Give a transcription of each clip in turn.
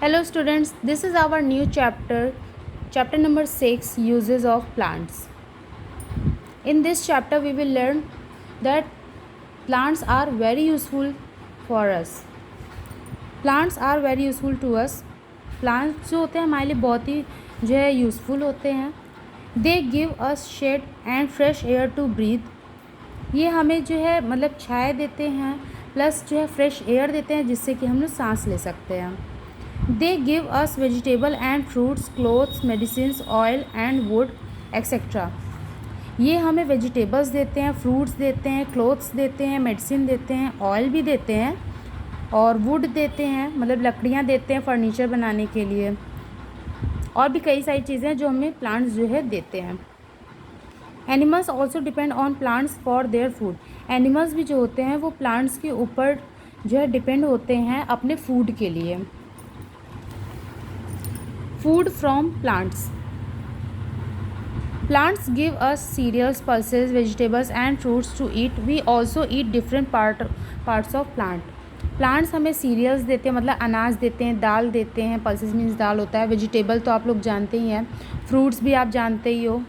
Hello students, this is our new chapter number 6, uses of plants. In this chapter we will learn that plants are very useful for us. Plants are very useful to us. Plants जो होते हैं हमारे लिए बहुत ही जो है useful होते हैं. They give us shade and fresh air to breathe. ये हमें जो है मतलब छाया देते हैं प्लस जो है फ्रेश एयर देते हैं जिससे कि हम लोग सांस ले सकते हैं. They give us vegetable and fruits, clothes, medicines, oil and wood, etc. ये हमें वेजिटेबल्स देते हैं, फ्रूट्स देते हैं, क्लोथ्स देते हैं, मेडिसिन देते हैं, ऑयल भी देते हैं और वुड देते हैं, मतलब लकड़ियाँ देते हैं फर्नीचर बनाने के लिए. और भी कई सारी चीज़ें हैं जो हमें प्लांट्स जो है देते हैं. Animals also depend on plants for their food. Animals भी जो होते हैं वो प्लांट्स के ऊपर जो है डिपेंड होते हैं अपने फूड के लिए. Food from plants. Plants give us cereals, pulses, vegetables and fruits to eat. We also eat different parts of plant. Plants हमें सीरियल्स देते हैं, मतलब अनाज देते हैं, दाल देते हैं. पल्सेस मीन्स दाल होता है. वेजिटेबल तो आप लोग जानते ही हैं. फ्रूट्स भी आप जानते ही हो,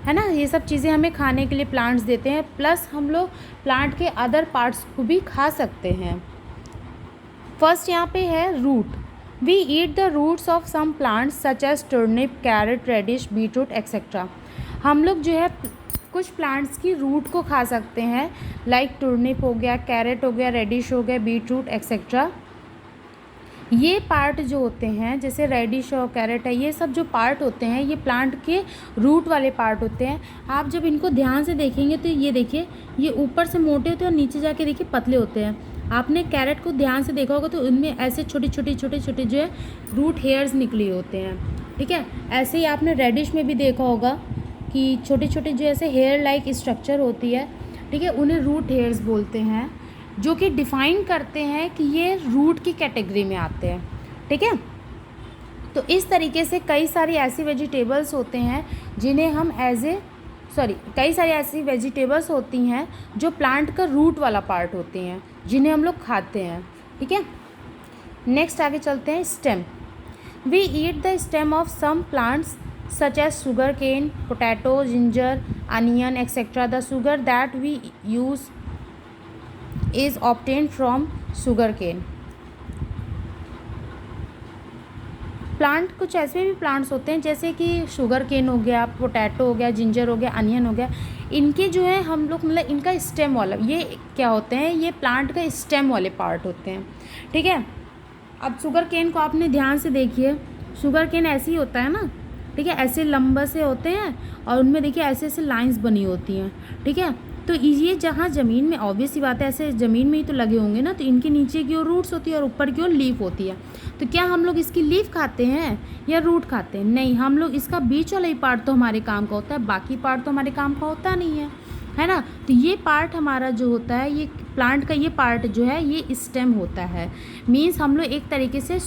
है ना. ये सब चीज़ें हमें खाने के लिए प्लांट्स देते हैं. प्लस हम लोग प्लांट के अदर पार्ट्स को भी खा सकते हैं. फर्स्ट यहाँ पे है root. We eat the roots of some plants such as turnip, carrot, radish, beetroot, etc. हम लोग जो है कुछ प्लांट्स की रूट को खा सकते हैं, लाइक टर्निप हो गया, कैरेट हो गया, रेडिश हो गया, बीटरूट एक्सेट्रा. ये पार्ट जो होते हैं जैसे रेडिश और कैरेट है, ये सब जो पार्ट होते हैं ये प्लांट के रूट वाले पार्ट होते हैं. आप जब इनको ध्यान से देखेंगे तो ये देखिए, ये ऊपर से मोटे होते हैं और नीचे जाके देखिए पतले होते हैं. आपने कैरेट को ध्यान से देखा होगा तो उनमें ऐसे छोटे छोटे जो है रूट हेयर्स निकले होते हैं. ठीक है, ऐसे ही आपने रेडिश में भी देखा होगा कि छोटे छोटे जो ऐसे हेयर लाइक स्ट्रक्चर होती है. ठीक है, उन्हें रूट हेयर्स बोलते हैं, जो कि डिफ़ाइन करते हैं कि ये रूट की कैटेगरी में आते हैं. ठीक है, तो इस तरीके से कई सारी ऐसी वेजिटेबल्स होते हैं जिन्हें हम कई सारी ऐसी वेजिटेबल्स होती हैं जो प्लांट का रूट वाला पार्ट होते हैं जिन्हें हम लोग खाते हैं. ठीक है, नेक्स्ट आगे चलते हैं. Stem. We eat the stem of some plants such as sugar cane, potato, ginger, onion etcetera. The sugar that we use is obtained from sugar cane. Plant कुछ ऐसे भी प्लांट्स होते हैं जैसे कि शुगर केन हो गया, पोटैटो हो गया, जिंजर हो गया, अनियन हो गया. इनके जो है हम लोग मतलब इनका स्टेम वाला, ये क्या होते हैं, ये प्लांट का स्टेम वाले पार्ट होते हैं. ठीक है, अब शुगर केन को आपने ध्यान से देखिए. शुगर केन ऐसे ही होता है ना. ठीक है, ऐसे लंबे से होते हैं और उनमें देखिए ऐसे ऐसे लाइंस बनी होती हैं. ठीक है, तो ये जहाँ ज़मीन में ऑब्वियस सी बात है ऐसे ज़मीन में ही तो लगे होंगे ना, तो इनके नीचे की ओर रूट्स होती है और ऊपर की ओर लीफ होती है. तो क्या हम लोग इसकी लीफ खाते हैं या रूट खाते हैं? नहीं, हम लोग इसका बीच वाला ही पार्ट तो हमारे काम का होता है, बाकी पार्ट तो हमारे काम का होता नहीं है ना. तो ये पार्ट हमारा जो होता है, ये प्लांट का ये पार्ट जो है ये स्टेम होता है. मीन्स हम लोग एक तरीके से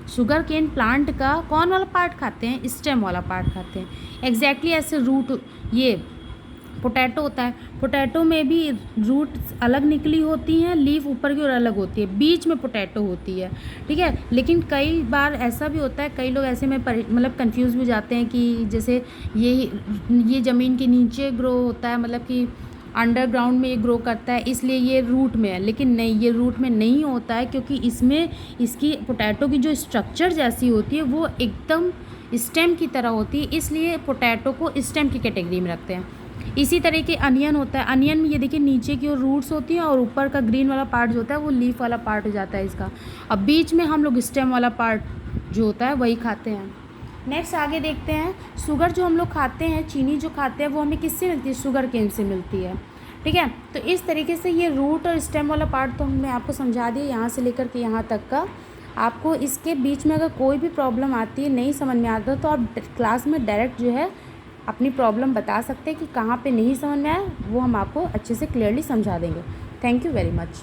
शुगर केन प्लांट का कौन वाला पार्ट खाते हैं? स्टेम वाला पार्ट खाते हैं. एग्जैक्टली ऐसे रूट ये पोटैटो होता है. पोटैटो में भी रूट अलग निकली होती हैं, लीफ ऊपर की ओर अलग होती है, बीच में पोटैटो होती है. ठीक है, लेकिन कई बार ऐसा भी होता है, कई लोग ऐसे में मतलब कंफ्यूज भी जाते हैं कि जैसे ये ज़मीन के नीचे ग्रो होता है, मतलब कि अंडरग्राउंड में ये ग्रो करता है इसलिए ये रूट में है. लेकिन नहीं, ये रूट में नहीं होता है क्योंकि इसमें इसकी पोटैटो की जो स्ट्रक्चर जैसी होती है वो एकदम स्टेम की तरह होती है, इसलिए पोटैटो को स्टेम की कैटेगरी में रखते हैं. इसी तरह के अनियन होता है. अनियन में ये देखिए नीचे की ओर रूट्स होती हैं और ऊपर का ग्रीन वाला पार्ट जो होता है वो लीफ वाला पार्ट हो जाता है इसका. अब बीच में हम लोग स्टेम वाला पार्ट जो होता है वही खाते हैं. नेक्स्ट आगे देखते हैं. शुगर जो हम लोग खाते हैं, चीनी जो खाते हैं वो हमें किससे मिलती है? शुगर केन से मिलती है. ठीक है, तो इस तरीके से ये रूट और स्टेम वाला पार्ट तो हमने आपको समझा दिया यहाँ से लेकर के यहाँ तक का. आपको इसके बीच में अगर कोई भी प्रॉब्लम आती है, नहीं समझ में आता, तो आप क्लास में डायरेक्ट जो है अपनी प्रॉब्लम बता सकते हैं कि कहाँ पे नहीं समझ में आया, वो हम आपको अच्छे से क्लियरली समझा देंगे. Thank you very much.